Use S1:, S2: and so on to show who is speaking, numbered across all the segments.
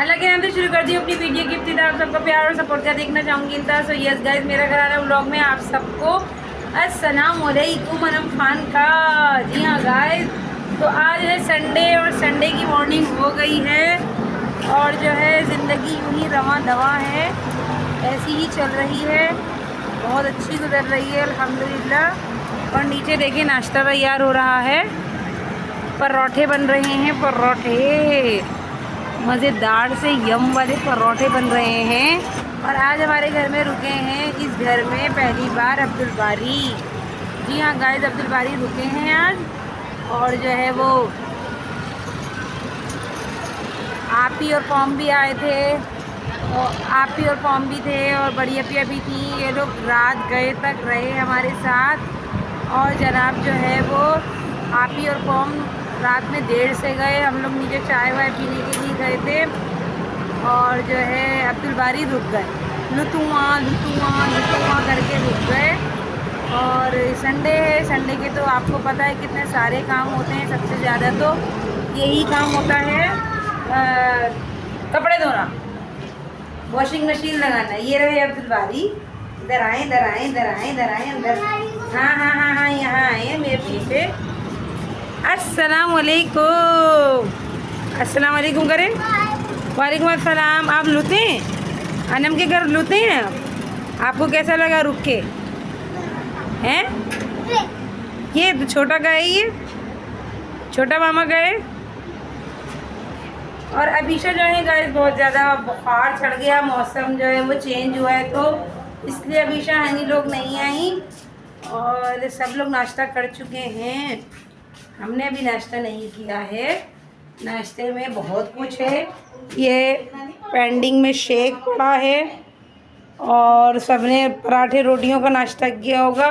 S1: अल्लाह के नाम से शुरू कर दी अपनी वीडियो की इब्तिदा। आप सबका प्यार और सपोर्ट का देखना चाहूँगी इंतहा। सो यस गाइस, मेरा घराना व्लॉग में आप सबको अस्सलाम वालेकुम अनम खान का। जी हाँ गाइस, तो आज है संडे और संडे की मॉर्निंग हो गई है और जो है ज़िंदगी यूँ ही रवां दवा है, ऐसी ही चल रही है, बहुत अच्छी गुजर रही है अल्हम्दुलिल्लाह। और नीचे देखिए नाश्ता तैयार हो रहा है, परोठे बन रहे हैं, परोठे मज़ेदार से यम वाले परोठे बन रहे हैं। और आज हमारे घर में रुके हैं, इस घर में पहली बार अब्दुल बारी। जी हाँ गाइस, अब्दुल बारी रुके हैं आज। और जो है वो आपी और पॉम भी आए थे, और आपी और पॉम भी थे और बड़ी अपिया भी थी। ये लोग रात गए तक रहे हमारे साथ। और जनाब जो है वो आपी और पॉम रात में देर से गए, हम लोग नीचे चाय वाय पीने के लिए गए थे। और जो है अब्दुल बारी रुक गए, लुतुआ करके रुक गए। और संडे है, संडे के तो आपको पता है कितने सारे काम होते हैं। सबसे ज़्यादा तो यही काम होता है कपड़े धोना, वॉशिंग मशीन लगाना। ये रहे अब्दुल बारी, इधर आए इधर आए इधर आए इधर आए अंदर। हाँ, यहाँ आए हैं मेरे पीछे। अस्सलाम वालेकुम, अस्सलाम वालेकुम करें। वालेकुम अस्सलाम। आप लुते हैं, अनम के घर लुते हैं आप? आपको कैसा लगा रुक के हैं? ये तो छोटा गए, ये छोटा मामा गए। और अबीशा जो है गाइस बहुत ज़्यादा बुखार चढ़ गया, मौसम जो है वो चेंज हुआ है तो इसलिए अबीशा हनी लोग नहीं आई। और सब लोग नाश्ता कर चुके हैं, हमने अभी नाश्ता नहीं किया है। नाश्ते में बहुत कुछ है, ये पेंडिंग में शेक पड़ा है और सबने पराठे रोटियों का नाश्ता किया होगा।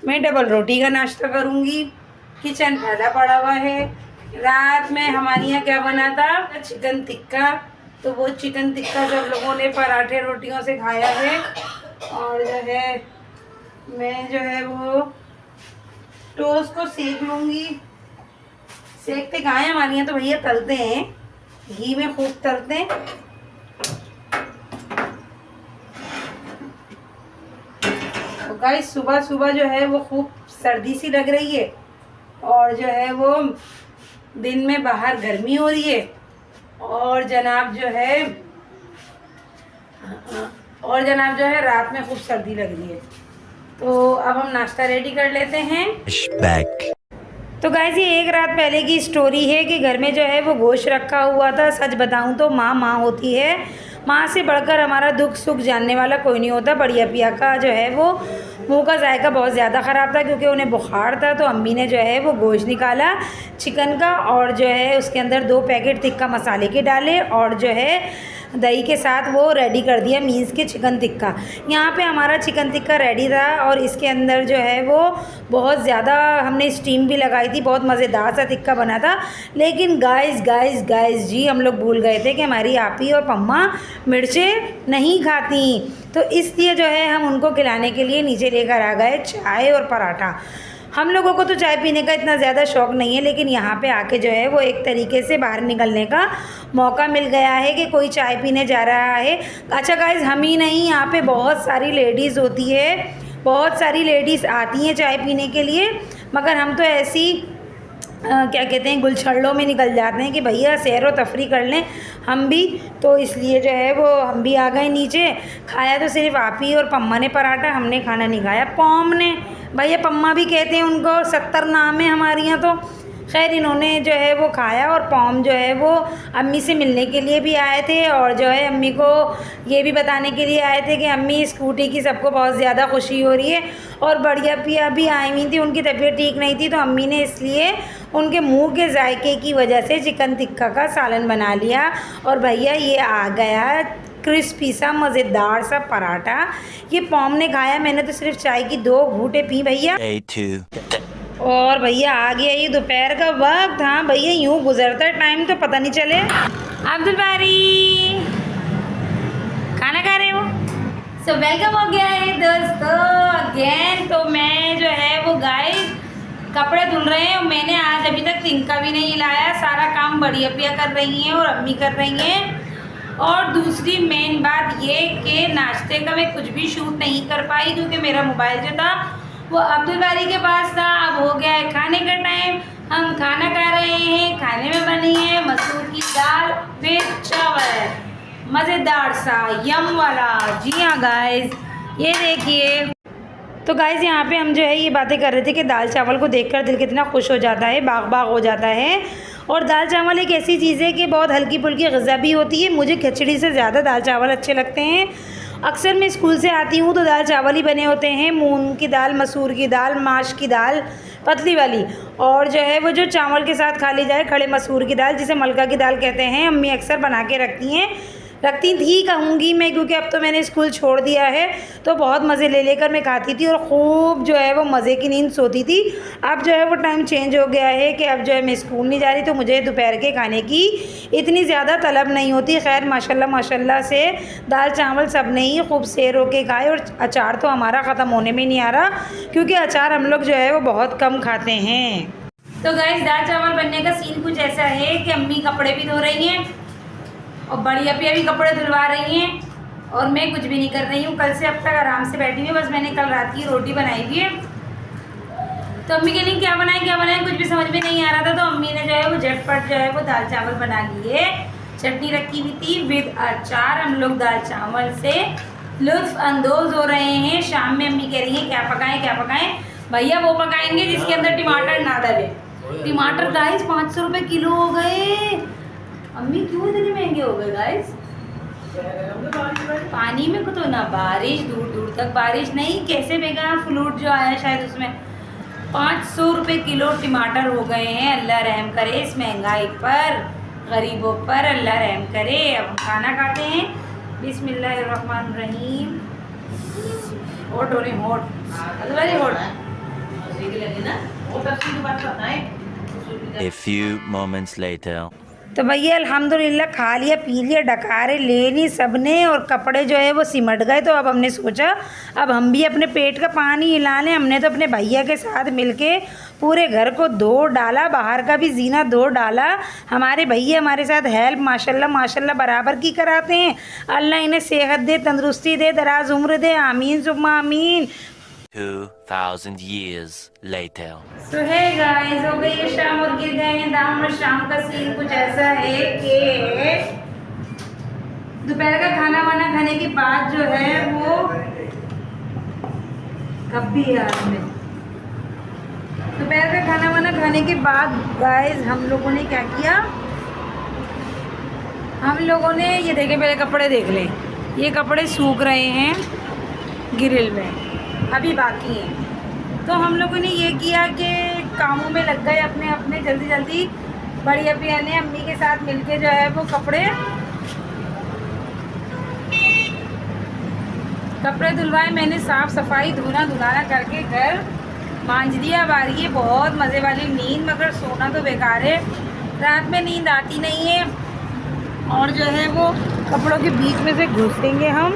S1: मैं डबल रोटी का नाश्ता करूँगी। किचन फैला पड़ा हुआ है। रात में हमारे यहाँ क्या बना था, चिकन टिक्का। तो वो चिकन टिक्का सब लोगों ने पराठे रोटियों से खाया है। और जो है मैं जो है वो टोस्ट को सेक लूँगी। सेकते कहाँ हैं, हमारे यहाँ तो भैया तलते हैं, घी में खूब तलते हैं। तो गाइस सुबह सुबह जो है वो खूब सर्दी सी लग रही है और जो है वो दिन में बाहर गर्मी हो रही है और जनाब जो है रात में खूब सर्दी लग रही है। तो अब हम नाश्ता रेडी कर लेते हैं। तो गाइस ये एक रात पहले की स्टोरी है कि घर में जो है वो गोश्त रखा हुआ था। सच बताऊं तो माँ होती है, माँ से बढ़कर हमारा दुख सुख जानने वाला कोई नहीं होता। बड़ी अपिया का जो है वो मुंह का जायका बहुत ज़्यादा ख़राब था क्योंकि उन्हें बुखार था। तो अम्मी ने जो है वो गोश्त निकाला चिकन का और जो है उसके अंदर 2 पैकेट टिक्का मसाले के डाले और जो है दही के साथ वो रेडी कर दिया, मीन्स के चिकन टिक्का। यहाँ पे हमारा चिकन टिक्का रेडी था और इसके अंदर जो है वो बहुत ज़्यादा हमने स्टीम भी लगाई थी, बहुत मज़ेदार सा टिक्का बना था। लेकिन गाइस जी हम लोग भूल गए थे कि हमारी आपी और पम्मा मिर्चें नहीं खाती। तो इसलिए जो है हम उनको खिलाने के लिए नीचे लेकर आ गए चाय और पराठा। हम लोगों को तो चाय पीने का इतना ज़्यादा शौक़ नहीं है, लेकिन यहाँ पे आके जो है वो एक तरीके से बाहर निकलने का मौका मिल गया है कि कोई चाय पीने जा रहा है। अच्छा गाइस, हम ही नहीं, यहाँ पे बहुत सारी लेडीज़ होती है, बहुत सारी लेडीज़ आती हैं चाय पीने के लिए, मगर हम तो ऐसी क्या कहते हैं गुलछड़ों में निकल जाते हैं कि भैया सैर व तफरी कर लें हम भी। तो इसलिए जो है वो हम भी आ गए नीचे। खाया तो सिर्फ आप ही और पम्मा ने पराठा, हमने खाना नहीं खाया, पॉम ने। भैया पम्मा भी कहते हैं उनको, 70 नाम है हमारे यहाँ तो। खैर इन्होंने जो है वो खाया और पॉम जो है वो अम्मी से मिलने के लिए भी आए थे और जो है अम्मी को ये भी बताने के लिए आए थे कि अम्मी स्कूटी की सबको बहुत ज़्यादा खुशी हो रही है। और बढ़िया पिया भी आई हुई थी, उनकी तबीयत ठीक नहीं थी तो अम्मी ने इसलिए उनके मुंह के जायके की वजह से चिकन टिक्का का सालन बना लिया। और भैया ये आ गया क्रिस्पी सा मज़ेदार सा पराठा। ये पॉम ने खाया, मैंने तो सिर्फ चाय की 2 घूंटे पी भैया। और भैया आ गया ये दोपहर का वक्त। हाँ भैया यूँ गुजरता है टाइम तो पता नहीं चले। अब्दुल बारी खाना खा रहे हो? सो वेलकम हो गया है दोस्तों अगेन। तो मैं जो है वो गाइस कपड़े धुल रहे हैं और मैंने आज अभी तक तिनका भी नहीं हिलाया। सारा काम बड़ी अपिया कर रही हैं और अम्मी कर रही हैं। और दूसरी मेन बात ये कि नाश्ते का मैं कुछ भी शूट नहीं कर पाई क्योंकि मेरा मोबाइल जो था वो अब्दुल बारी के पास था। अब हो गया है खाने का टाइम, हम खाना खा रहे हैं। खाने में बनी है मसूर की दाल विद चावल, मज़ेदार सा यम वाला। जी हाँ गाइस, ये देखिए। तो गाइस यहाँ पे हम जो है ये बातें कर रहे थे कि दाल चावल को देखकर दिल कितना खुश हो जाता है, बाग बाग हो जाता है। और दाल चावल एक ऐसी चीज़ है कि बहुत हल्की फुल्की ग़िज़ा भी होती है। मुझे खिचड़ी से ज़्यादा दाल चावल अच्छे लगते हैं। अक्सर मैं स्कूल से आती हूँ तो दाल चावल ही बने होते हैं, मूंग की दाल, मसूर की दाल, माश की दाल पतली वाली, और जो है वो जो चावल के साथ खा ली जाए खड़े मसूर की दाल, जिसे मलका की दाल कहते हैं। अम्मी अक्सर बना के रखती थी कहूँगी मैं, क्योंकि अब तो मैंने स्कूल छोड़ दिया है। तो बहुत मज़े ले लेकर मैं खाती थी और खूब जो है वो मज़े की नींद सोती थी। अब जो है वो टाइम चेंज हो गया है कि अब जो है मैं स्कूल नहीं जा रही, तो मुझे दोपहर के खाने की इतनी ज़्यादा तलब नहीं होती। खैर माशाल्लाह माशाल्लाह से दाल चावल सब ने ही खूब सेर होके खाए। और अचार तो हमारा ख़त्म होने में नहीं आ रहा, क्योंकि अचार हम लोग जो है वो बहुत कम खाते हैं। तो गाइस दाल चावल बनने का सीन कुछ ऐसा है कि अम्मी कपड़े भी धो रही हैं और बड़ी अपिया भी कपड़े धुलवा रही हैं और मैं कुछ भी नहीं कर रही हूँ। कल से अब तक आराम से बैठी हुई, बस मैंने कल रात की रोटी बनाई हुई है। तो अम्मी के लिए क्या बनाए कुछ भी समझ में नहीं आ रहा था, तो अम्मी ने जो है वो झटपट जो है वो दाल चावल बना लिए। चटनी रखी हुई थी विद अचार। हम लोग दाल चावल से लुत्फ़ अंदोज़ हो रहे हैं। शाम में अम्मी कह रही हैं क्या पकाएं। भैया वो पकाएंगे जिसके अंदर टमाटर ना डले। टमाटर गाइस 500 रुपये किलो हो गए। अम्मी क्यों इतने महंगे हो गए गाइस? पानी में को तो ना बारिश, दूर दूर तक बारिश नहीं, कैसे बेगा फ्लूट जो आया शायद उसमें। 500 रुपये किलो टमाटर हो गए हैं। अल्लाह रहम करे इस महंगाई पर, गरीबों पर अल्लाह रहम करे। अब हम खाना खाते हैं। बिस्मिल्लाहिर्रहमानिर्रहीम। होट हो रही होट
S2: A few moments later.
S1: तो भैया अल्हम्दुलिल्लाह खा लिया, पी लिया, डकारे ले ली सबने और कपड़े जो है वो सिमट गए। तो अब हमने सोचा अब हम भी अपने पेट का पानी हिला लें। हमने तो अपने भैया के साथ मिलके पूरे घर को धो डाला, बाहर का भी जीना धो डाला। हमारे भैया हमारे साथ हेल्प माशाल्लाह माशाल्लाह बराबर की कराते हैं। अल्लाह इन्हें सेहत दे, तंदुरुस्ती दे, दराज उम्र दे, आमीन सुम्मा आमीन।
S2: 2000 years later.
S1: So hey guys, हो गई है शाम और गिर गए हैं दाम। और शाम का सीन कुछ ऐसा है कि दोपहर का खाना वाना खाने के बाद जो है वो कब भी यार में दोपहर का खाना वाना खाने के बाद गाइस हम लोगों ने क्या किया, हम लोगों ने ये देखे, पहले कपड़े देख लें। ये कपड़े सूख रहे हैं ग्रिल में, अभी बाकी हैं। तो हम लोगों ने ये किया कि कामों में लग गए अपने अपने जल्दी जल्दी। बड़ी अपिया ने अम्मी के साथ मिलके जो है वो कपड़े धुलवाए। मैंने साफ़ सफाई धुलाना करके घर मांझ दिया। अब आ रही है बहुत मज़े वाली नींद, मगर सोना तो बेकार है, रात में नींद आती नहीं है। और जो है वो कपड़ों के बीच में से घुसेंगे हम,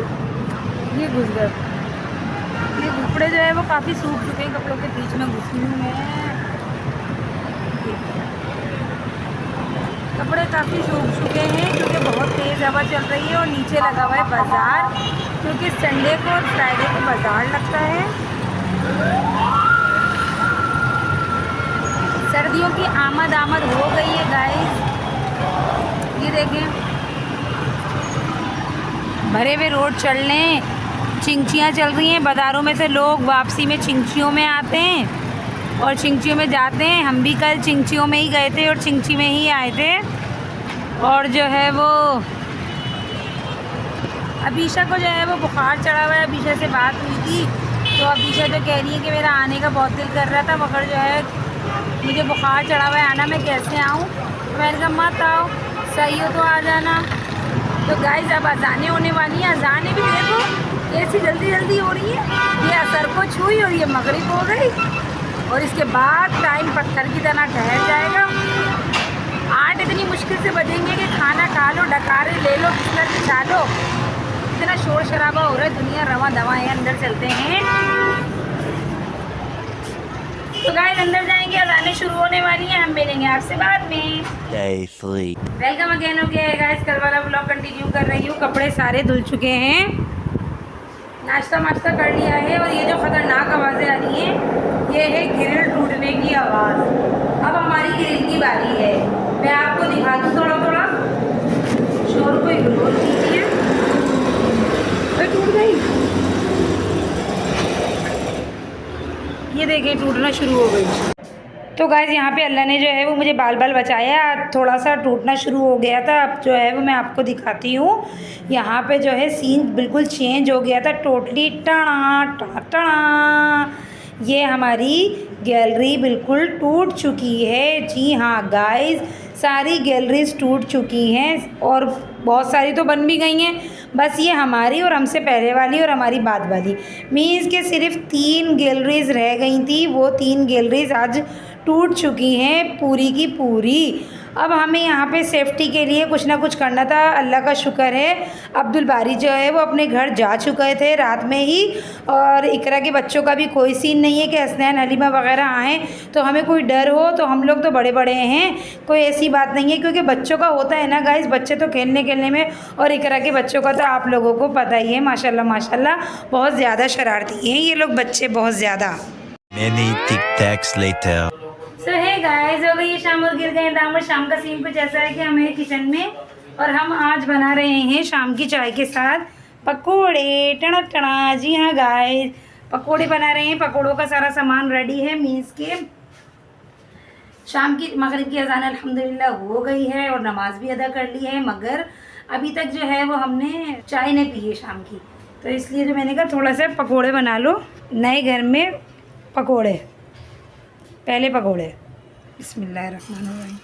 S1: ये घुस गए। ये कपड़े जो है वो काफ़ी सूख चुके हैं, कपड़ों के बीच में घुसी हूँ मैं। कपड़े काफ़ी सूख चुके हैं क्योंकि बहुत तेज़ हवा चल रही है। और नीचे लगा हुआ है बाज़ार, क्योंकि संडे को और फ्राइडे को बाज़ार लगता है। सर्दियों की आमद हो गई है गाइस। ये देखें, भरे हुए रोड चल लें, चिंचियाँ चल रही हैं। बाज़ारों में से लोग वापसी में चिंचियों में आते हैं और चिंचियों में जाते हैं। हम भी कल चिंचियों में ही गए थे और चिंची में ही आए थे। और जो है वो अबीशा को जो है वो बुखार चढ़ा हुआ है। अबीशा से बात हुई थी तो अबीशा जो कह रही है कि मेरा आने का बहुत दिल कर रहा था, मगर जो है मुझे बुखार चढ़ा हुआ है, आना मैं कैसे आऊँ। तो मैंने कहा मत आओ, सही हो तो आ जाना। तो गाइस अब अजानें होने वाली हैं। अजानें भी देखो कैसी जल्दी जल्दी हो रही है। ये असर को छुई और ये मगरिब हो गई और इसके बाद टाइम पत्थर की तरह ठहर जाएगा। 8 इतनी मुश्किल से बजेंगे कि खाना खा लो, डकारे ले लो, बिस्तर बिछा लो। इतना शोर शराबा हो रहा है, दुनिया रवा दवा है। अंदर चलते हैं। तो गाइस अंदर जाएंगे, अज़ानें शुरू होने वाली हैं, हम मिलेंगे आपसे बाद में।
S2: Day 3.
S1: वेलकम अगेन हो गया है गाइस, कल वाला व्लॉग कंटिन्यू कर रही हूँ। कपड़े सारे धुल चुके हैं, नाश्ता वाश्ता कर लिया है, और ये जो ख़तरनाक आवाज़ें आ रही हैं ये है ग्रिल टूटने की आवाज़। अब हमारी ग्रिल की बारी है, मैं आपको दिखा दूँ थोड़ा थोड़ा। शोर को इग्नोर कीजिए, टूट गई, ये देखिए टूटना शुरू हो गई। तो गाइस यहाँ पे अल्लाह ने जो है वो मुझे बाल बाल बचाया, थोड़ा सा टूटना शुरू हो गया था। अब जो है वो मैं आपको दिखाती हूँ। यहाँ पे जो है सीन बिल्कुल चेंज हो गया था टोटली। टणा टणा टणा, ये हमारी गैलरी बिल्कुल टूट चुकी है। जी हाँ गाइस, सारी गैलरीज टूट चुकी हैं, और बहुत सारी तो बन भी गई हैं। बस ये हमारी और हमसे पहले वाली और हमारी बाद वाली मीन्स के सिर्फ 3 गैलरीज रह गई थी। वो 3 गैलरीज आज टूट चुकी हैं पूरी की पूरी। अब हमें यहाँ पे सेफ्टी के लिए कुछ ना कुछ करना था। अल्लाह का शुक्र है अब्दुल बारी जो है वो अपने घर जा चुके थे रात में ही, और इकरा के बच्चों का भी कोई सीन नहीं है कि हसनैन हलीमा वगैरह आएँ तो हमें कोई डर हो। तो हम लोग तो बड़े बड़े हैं, कोई ऐसी बात नहीं है, क्योंकि बच्चों का होता है ना गाइस, बच्चे तो खेलने में, और इकरा के बच्चों का तो आप लोगों को पता ही है माशाल्लाह माशाल्लाह बहुत ज़्यादा शरारती हैं ये लोग बच्चे, बहुत ज़्यादा।
S2: Many tic-tacs later.
S1: सो है गाइस, हो गई शाम और गिर गए दाम। और शाम का सीन कुछ ऐसा है कि हम हैं किचन में, और हम आज बना रहे हैं शाम की चाय के साथ पकोड़े। टना टना, जी हाँ गाइस, पकोड़े बना रहे हैं। पकोड़ों का सारा सामान रेडी है, मीन्स के शाम की मगरिब की अज़ान अल्हम्दुलिल्लाह हो गई है और नमाज भी अदा कर ली है, मगर अभी तक जो है वो हमने चाय नहीं पी है शाम की। तो इसलिए जो मैंने कहा थोड़ा सा पकोड़े बना लो, नए घर में पकोड़े, पहले पकोड़े। बिस्मिल्लाहिर्रहमानिर्रहीम।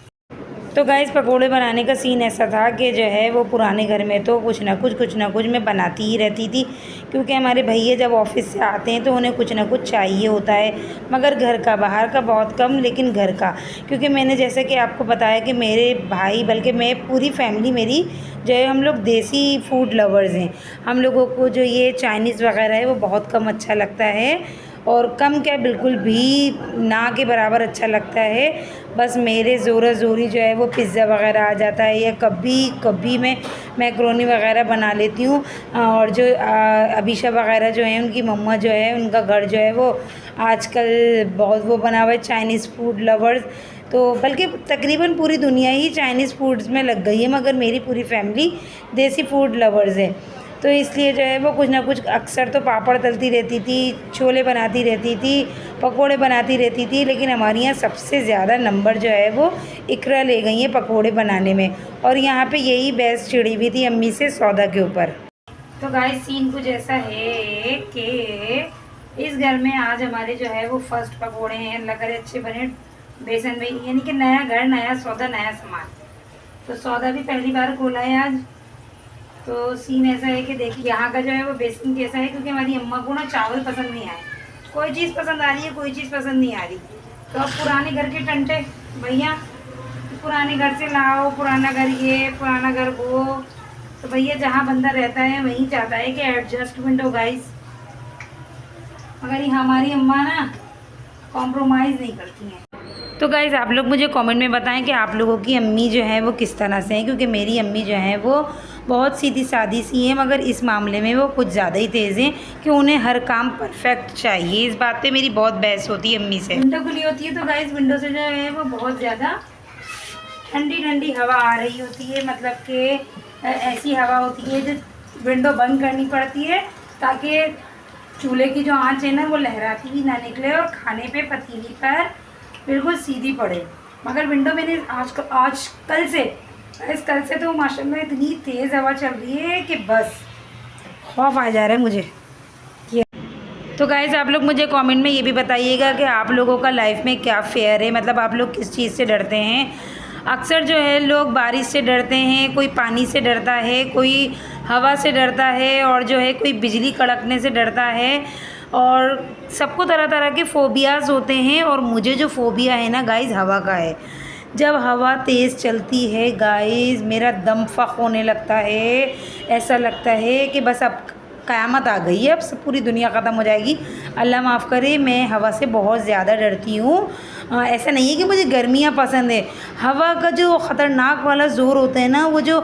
S1: तो गाइस पकोड़े बनाने का सीन ऐसा था कि जो है वो पुराने घर में तो कुछ ना कुछ मैं बनाती ही रहती थी, क्योंकि हमारे भैया जब ऑफिस से आते हैं तो उन्हें कुछ ना कुछ चाहिए होता है, मगर घर का, बाहर का बहुत कम, लेकिन घर का। क्योंकि मैंने जैसे कि आपको बताया कि मेरे भाई, बल्कि मैं पूरी फैमिली मेरी जो है हम लोग देसी फूड लवर्स हैं। हम लोगों को जो ये चाइनीज़ वगैरह है वो बहुत कम अच्छा लगता है, और कम क्या बिल्कुल भी ना के बराबर अच्छा लगता है। बस मेरे ज़ोरा ज़ोरी जो है वो पिज़्ज़ा वगैरह आ जाता है, या कभी कभी मैं मैक्रोनी वगैरह बना लेती हूँ। और जो अबीशा वगैरह जो है उनकी मम्मा जो है उनका घर जो है वो आजकल बहुत वो बना हुआ है चाइनीज़ फूड लवर्स। तो बल्कि तकरीबन पूरी दुनिया ही चाइनीज़ फूड्स में लग गई है, मगर मेरी पूरी फैमिली देसी फूड लवर्स है। तो इसलिए जो है वो कुछ ना कुछ अक्सर तो पापड़ तलती रहती थी, छोले बनाती रहती थी, पकोड़े बनाती रहती थी, लेकिन हमारे यहाँ सबसे ज़्यादा नंबर जो है वो इकरा ले गई है पकोड़े बनाने में। और यहाँ पे यही बहस छिड़ी हुई थी अम्मी से सौदा के ऊपर। तो गाइस सीन कुछ ऐसा है कि इस घर में आज हमारे जो है वो फर्स्ट पकोड़े हैं, अल्लाह करे अच्छे बने, बेसन में, यानी कि नया घर, नया सौदा, नया सामान। तो सौदा भी पहली बार खोला है आज। तो सीन ऐसा है कि देखिए यहाँ का जो है वो बेसन कैसा है, क्योंकि हमारी अम्मा को ना चावल पसंद नहीं आए, कोई चीज़ पसंद आ रही है, कोई चीज़ पसंद नहीं आ रही। तो अब पुराने घर के टंटे भैया, पुराने घर से लाओ, पुराना घर ये, पुराना घर वो। तो भैया जहाँ बंदा रहता है वहीं चाहता है कि एडजस्टमेंट हो गाइस, मगर ये हमारी अम्मा ना कॉम्प्रोमाइज़ नहीं करती हैं। तो गाइस आप लोग मुझे कमेंट में बताएं कि आप लोगों की अम्मी जो है वो किस तरह से हैं, क्योंकि मेरी अम्मी जो है वो बहुत सीधी सादी सी हैं, मगर इस मामले में वो कुछ ज़्यादा ही तेज़ हैं कि उन्हें हर काम परफेक्ट चाहिए। इस बात पे मेरी बहुत बहस होती है अम्मी से। विंडो खुली होती है तो गाइस विंडो से जो है वो बहुत ज़्यादा ठंडी ठंडी हवा आ रही होती है, मतलब कि ऐसी हवा होती है जो विंडो बंद करनी पड़ती है ताकि चूल्हे की जो आँच है ना वो लहराती हुई ना निकले और खाने पे पतीली पर बिल्कुल सीधी पड़े। मगर विंडो मैंने कल से तो माशाल्लाह इतनी तेज़ हवा चल रही है कि बस खौफ आ जा रहा है मुझे। तो गाइस आप लोग मुझे कमेंट में ये भी बताइएगा कि आप लोगों का लाइफ में क्या फेयर है, मतलब आप लोग किस चीज़ से डरते हैं। अक्सर जो है लोग बारिश से डरते हैं, कोई पानी से डरता है, कोई हवा से डरता है, और जो है कोई बिजली कड़कने से डरता है, और सबको तरह तरह के फ़ोबियाज़ होते हैं। और मुझे जो फ़ोबिया है ना गाइस हवा का है। जब हवा तेज़ चलती है गाइस मेरा दम फक होने लगता है, ऐसा लगता है कि बस अब क़यामत आ गई है, अब सब पूरी दुनिया ख़त्म हो जाएगी। अल्लाह माफ़ करे, मैं हवा से बहुत ज़्यादा डरती हूँ। ऐसा नहीं है कि मुझे गर्मियाँ पसंद है, हवा का जो ख़तरनाक वाला ज़ोर होता है ना, वो जो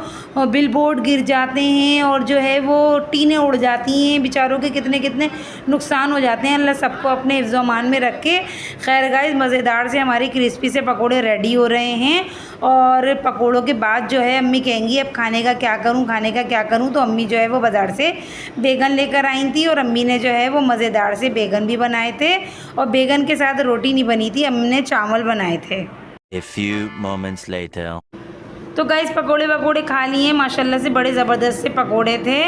S1: बिलबोर्ड गिर जाते हैं और जो है वो टीनें उड़ जाती हैं, बेचारों के कितने कितने नुकसान हो जाते हैं। अल्लाह सबको अपने हिफ्ज़ व अमान में रखे। खैर गाइस, मज़ेदार से हमारे क्रिस्पी से पकोड़े रेडी हो रहे हैं और पकोड़ों के बाद जो है अम्मी कहेंगी अब खाने का क्या करूं, खाने का क्या करूं। तो अम्मी जो है वो बाज़ार से बैगन लेकर आई थी और अम्मी ने जो है वो मज़ेदार से बैगन भी बनाए थे और बैगन के साथ रोटी नहीं बनी थी, अम्मी ने चावल बनाए थे।
S2: A few moments later.
S1: तो गाइस पकोड़े वकोड़े खा लिए माशाल्लाह से, बड़े ज़बरदस्त से पकोड़े थे।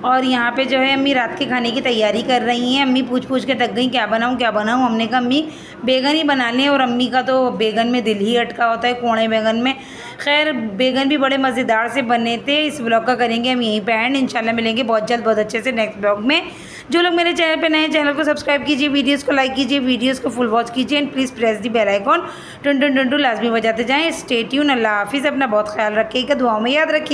S1: और यहाँ पे जो है अम्मी रात के खाने की तैयारी कर रही हैं। अम्मी पूछ पूछ के थक गई क्या बनाऊँ क्या बनाऊँ। हमने कहा अम्मी बैगन ही बना लें, और अम्मी का तो बैगन में दिल ही अटका होता है, कोड़े बैगन में। खैर बैगन भी बड़े मज़ेदार से बने थे। इस ब्लॉग का करेंगे हम यहीं पे एंड। इंशाल्लाह मिलेंगे बहुत जल्द बहुत अच्छे से नेक्स्ट ब्लॉग में। जो लोग मेरे चैनल पे नए, चैनल को सब्सक्राइब कीजिए, वीडियोस को लाइक कीजिए, वीडियोस को फुल वॉच कीजिए and please press the bell icon टन टन टन टू लाजमी बजाते जाएँ। Stay tune. अल्लाह हाफिज़। अपना बहुत ख्याल रखिएगा, दुआओं में याद रखिए।